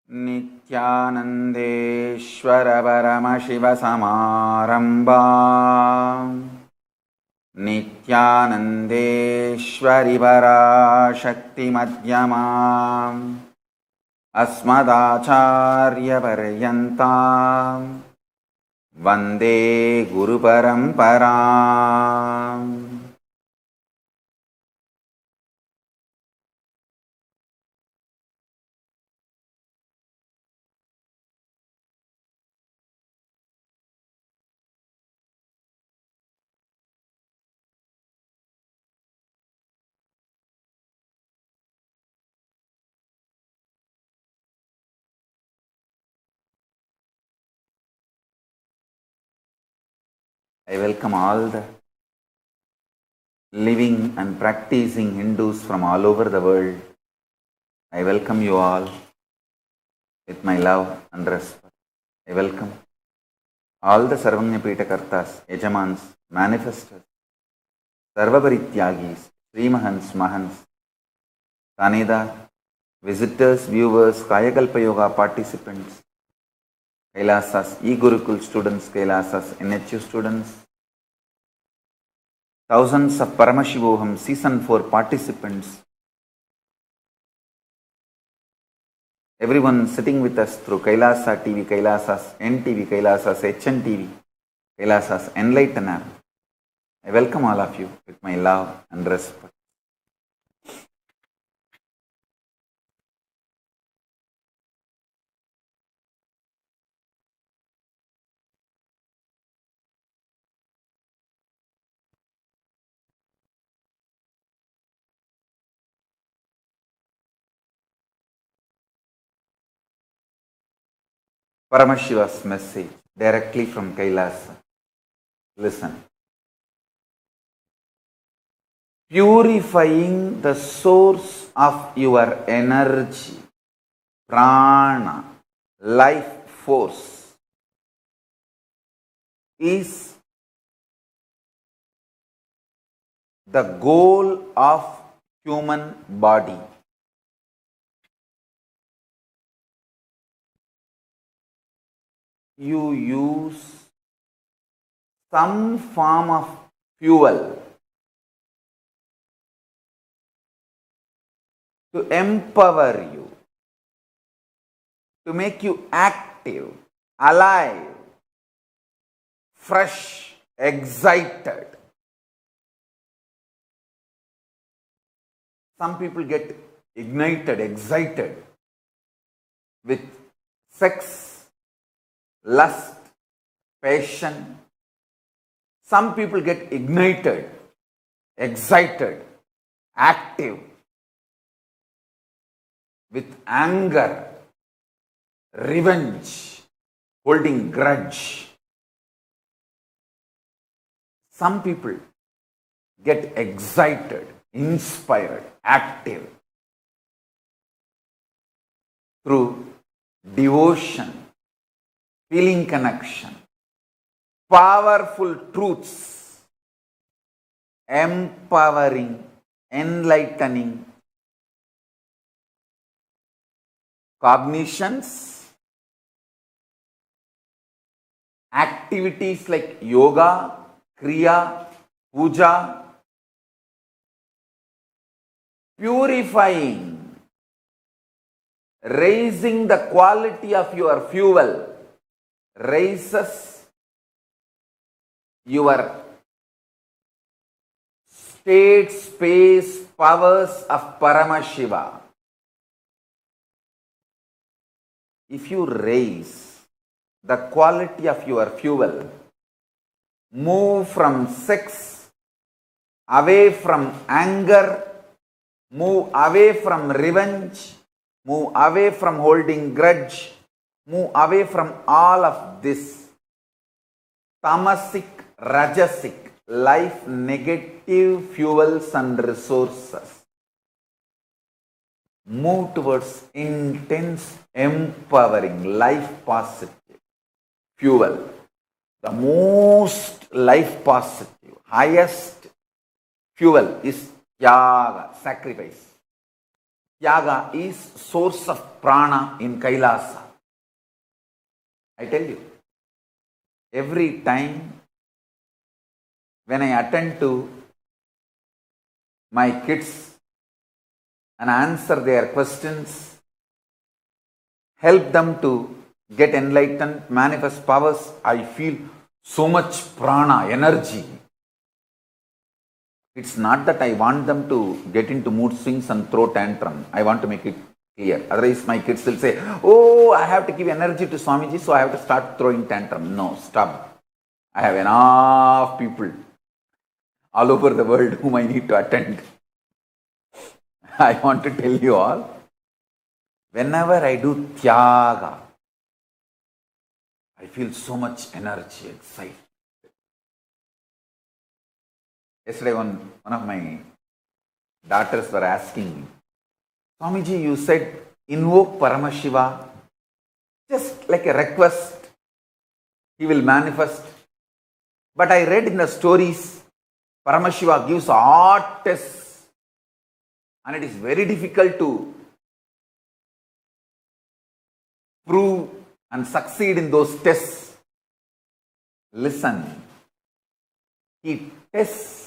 नित्यानन्देश्वर परमशिवसमारम्भां नित्यानन्देश्वरि पराशक्तिमध्यमाम् अस्मदाचार्यपर्यन्तां वन्दे गुरुपरम्पराम्. I welcome all the living and practicing Hindus from all over the world. I welcome you all with my love and respect. I welcome all the Sarvanyapita Kartas, Yajamans, Manifestors, Sarvaparityagis, Srimahans, Mahans, Taneda, visitors, viewers, Kayakalpa Yoga participants, Kailasas, E-Gurukul students, Kailasas, NHU students, thousands of Paramashivoham Season 4 participants, everyone sitting with us through Kailasa TV, Kailasas NTV, Kailasas HNTV, Kailasas Enlightener. I welcome all of you with my love and respect. Paramashiva's message directly from Kailasa. Listen. Purifying the source of your energy, prana, life force, is the goal of human body. You use some form of fuel to empower you, to make you active, alive, fresh, excited. Some people get ignited, excited with sex, lust, passion. Some people get ignited, excited, active with anger, revenge, holding grudge. Some people get excited, inspired, active through devotion, feeling connection, powerful truths, empowering, enlightening cognitions, activities like yoga, kriya, puja, purifying, raising the quality of your fuel, raises your state, space, powers of Paramashiva. If you raise the quality of your fuel, move from sex, away from anger, move away from revenge, move away from holding grudge, move away from all of this tamasic, rajasic, life negative fuels and resources. Move towards intense, empowering, life positive fuel. The most life positive, highest fuel is yaga, sacrifice. Tyaga is source of prana in Kailasa. I tell you, every time when I attend to my kids and answer their questions, help them to get enlightened, manifest powers, I feel so much prana, energy. It's not that I want them to get into mood swings and throw tantrum. I want to make it clear. Otherwise, my kids will say, oh, I have to give energy to Swamiji, so I have to start throwing tantrum. No, stop. I have enough people all over the world whom I need to attend. I want to tell you all, whenever I do Tyaga, I feel so much energy, excitement. Yesterday, one of my daughters were asking me, Swamiji, you said invoke Paramashiva, just like a request, he will manifest. But I read in the stories, Paramashiva gives hard tests, and it is very difficult to prove and succeed in those tests. Listen, he tests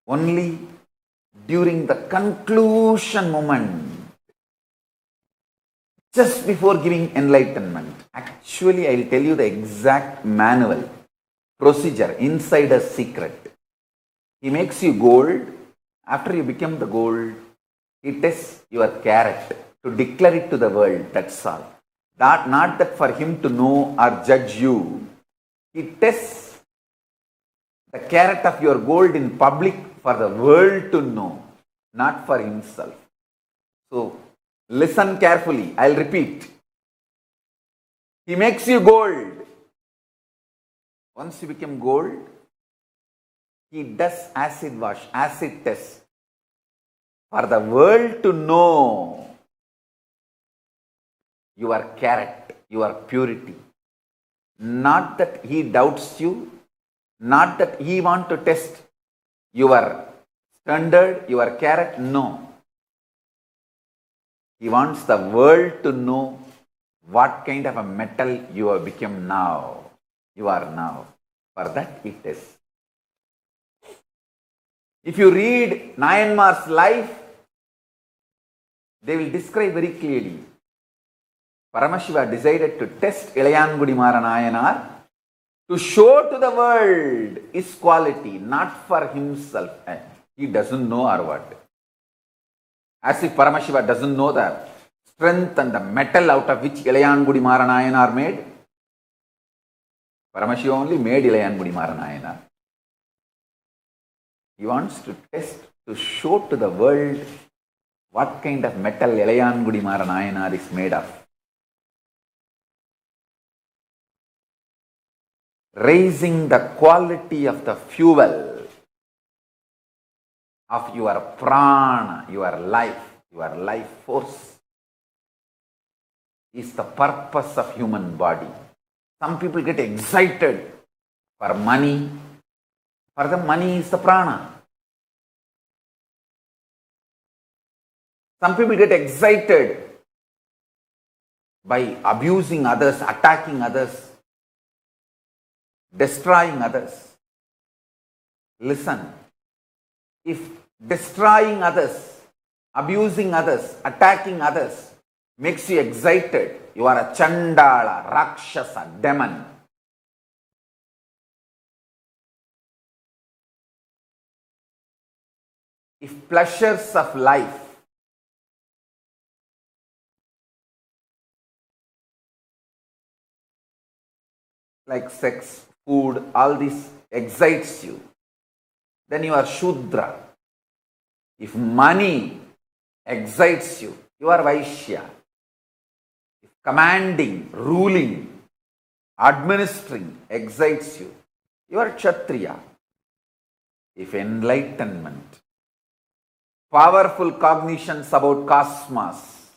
only during the conclusion moment, just before giving enlightenment. Actually, I will tell you the exact manual, procedure, insider secret. He makes you gold. After you become the gold, he tests your carrot to declare it to the world. That's all. Not that for him to know or judge you. He tests the carrot of your gold in public for the world to know, not for himself. So, listen carefully. I'll repeat. He makes you gold. Once you become gold, he does acid wash, acid test for the world to know your carrot, your purity. Not that he doubts you, not that he wants to test your standard, your carrot, no. He wants the world to know what kind of a metal you have become now. You are now. For that he tests. If you read Nayanmar's life, they will describe very clearly. Paramashiva decided to test Ilayangudi Mara Nayanar to show to the world his quality, not for himself. He doesn't know or what. As if Paramashiva doesn't know the strength and the metal out of which Ilayangudi Mara Nayanar made. Paramashiva only made Ilayangudi Mara Nayanar. He wants to test, to show to the world what kind of metal Ilayangudi Mara Nayanar is made of. Raising the quality of the fuel of your prana, your life force, is the purpose of human body. Some people get excited for money. For them, money is the prana. Some people get excited by abusing others, attacking others, destroying others. Listen, if destroying others, abusing others, attacking others makes you excited, you are a Chandala, Rakshasa, demon. If pleasures of life like sex, food, all this excites you, then you are Shudra. If money excites you, you are Vaishya. If commanding, ruling, administering excites you, you are Kshatriya. If enlightenment, powerful cognitions about cosmos,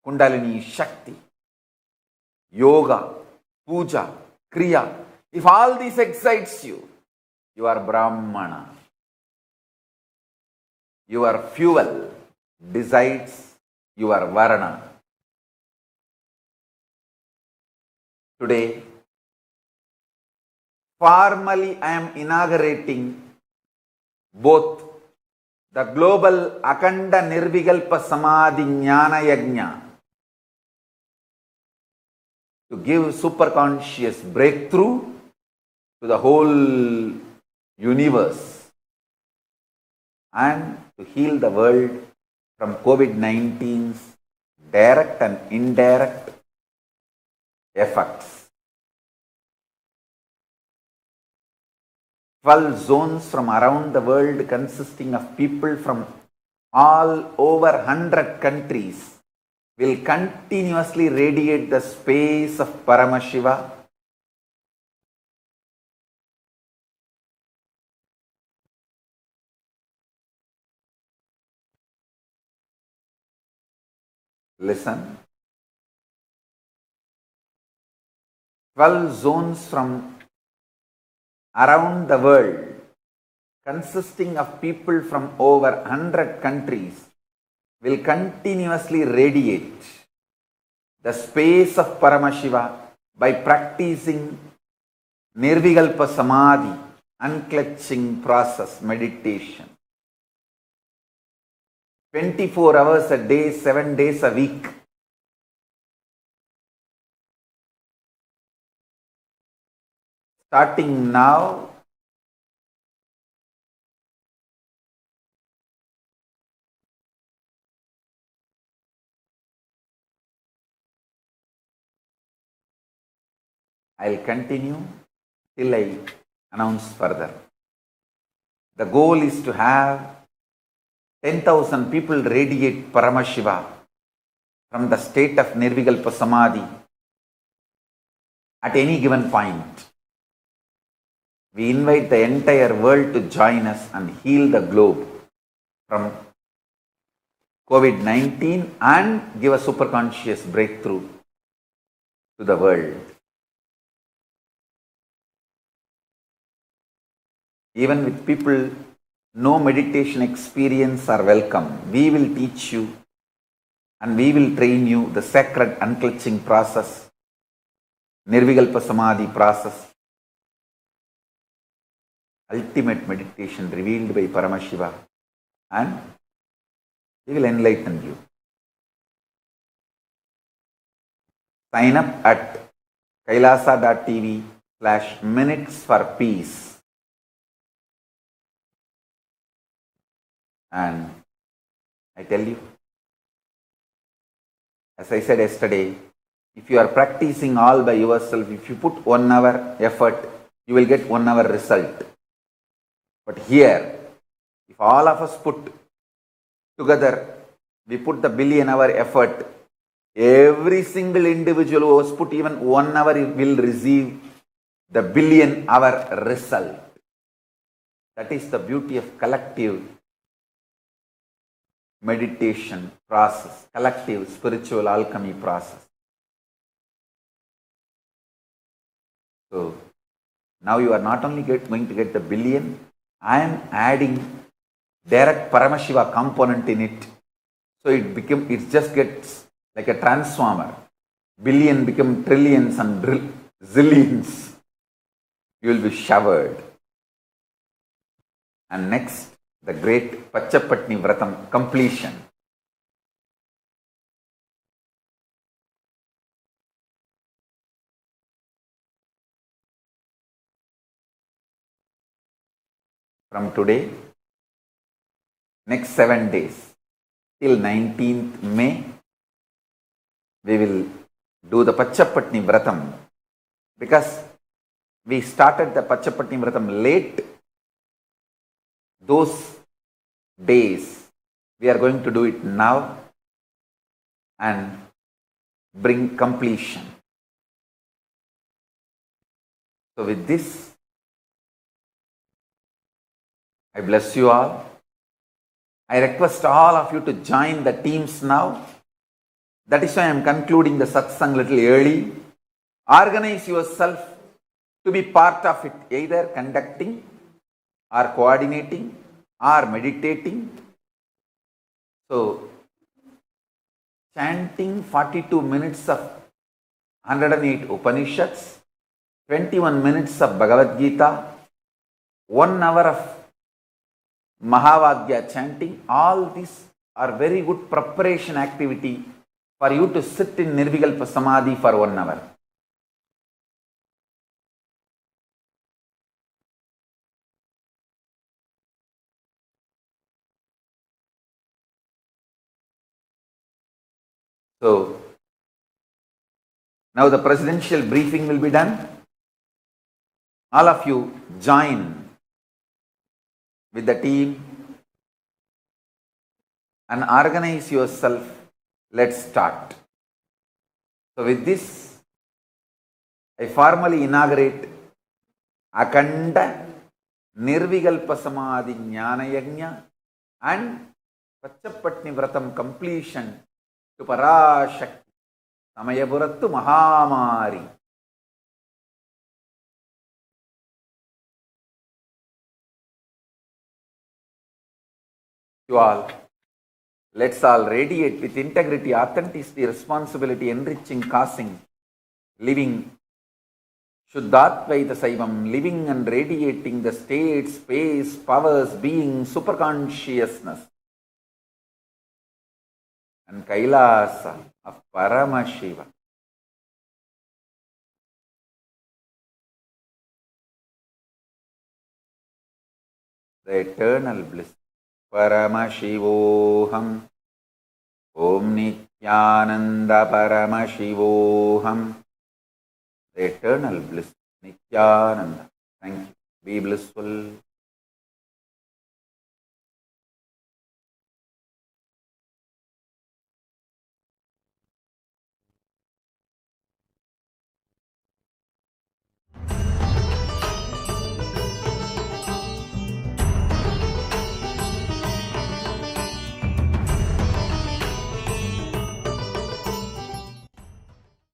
Kundalini Shakti, yoga, puja, kriya, if all this excites you, you are Brahmana. Your fuel decides your varna. Today, formally I am inaugurating both the global Akanda Nirvikalpa Samadhi Jnana Yajna to give superconscious breakthrough to the whole universe and to heal the world from COVID-19's direct and indirect effects. 12 zones from around the world consisting of people from all over 100 countries will continuously radiate the space of Paramashiva Listen. 12 zones from around the world consisting of people from over 100 countries will continuously radiate the space of Paramashiva by practicing Nirvikalpa Samadhi, unclutching process meditation. 24 hours a day, 7 days a week. Starting now, I'll continue till I announce further. The goal is to have 10,000 people radiate Paramashiva from the state of Nirvikalpa Samadhi at any given point. We invite the entire world to join us and heal the globe from COVID-19 and give a superconscious breakthrough to the world. Even with people no meditation experience are welcome. We will teach you and we will train you the sacred unclutching process, Nirvikalpa Samadhi process, ultimate meditation revealed by Paramashiva, and we will enlighten you. Sign up at kailasa.tv/minutes for peace. And I tell you, as I said yesterday, if you are practicing all by yourself, if you put 1 hour effort, you will get 1 hour result. But here, if all of us put together, we put the billion-hour effort, every single individual who has put even 1 hour will receive the billion-hour result. That is the beauty of collective meditation process, collective spiritual alchemy process. So now you are not only going to get the billion, I am adding direct Paramashiva component in it. So it just gets like a transformer. Billion become trillions and zillions. You will be showered. And next, the great Pachapatni Vratam completion. From today, next 7 days, till 19th May, we will do the Pachapatni Vratam. Because we started the Pachapatni Vratam late, those days, we are going to do it now and bring completion. So with this, I bless you all. I request all of you to join the teams now. That is why I am concluding the satsang little early. Organize yourself to be part of it, either conducting or coordinating or meditating So, chanting 42 minutes of 108 Upanishads, 21 minutes of Bhagavad Gita, 1 hour of Mahavadya chanting, all these are very good preparation activity for you to sit in Nirvikalpa Samadhi for 1 hour. So, now the presidential briefing will be done. All of you join with the team and organize yourself. Let's start. So with this, I formally inaugurate Akanda Nirvikalpa Samadhi Jnana Yajna and Pachapatni Vratam completion to Parashakti Samayapurattu Mahamari. You all, let's all radiate with integrity, authenticity, responsibility, enriching, causing, living Shuddhatvaita Saivam, living and radiating the state, space, powers, being, superconsciousness and Kailasa of Paramashiva. The eternal bliss. Paramashivoham. Om Nityananda Paramashivoham. The eternal bliss. Nityananda. Thank you. Be blissful.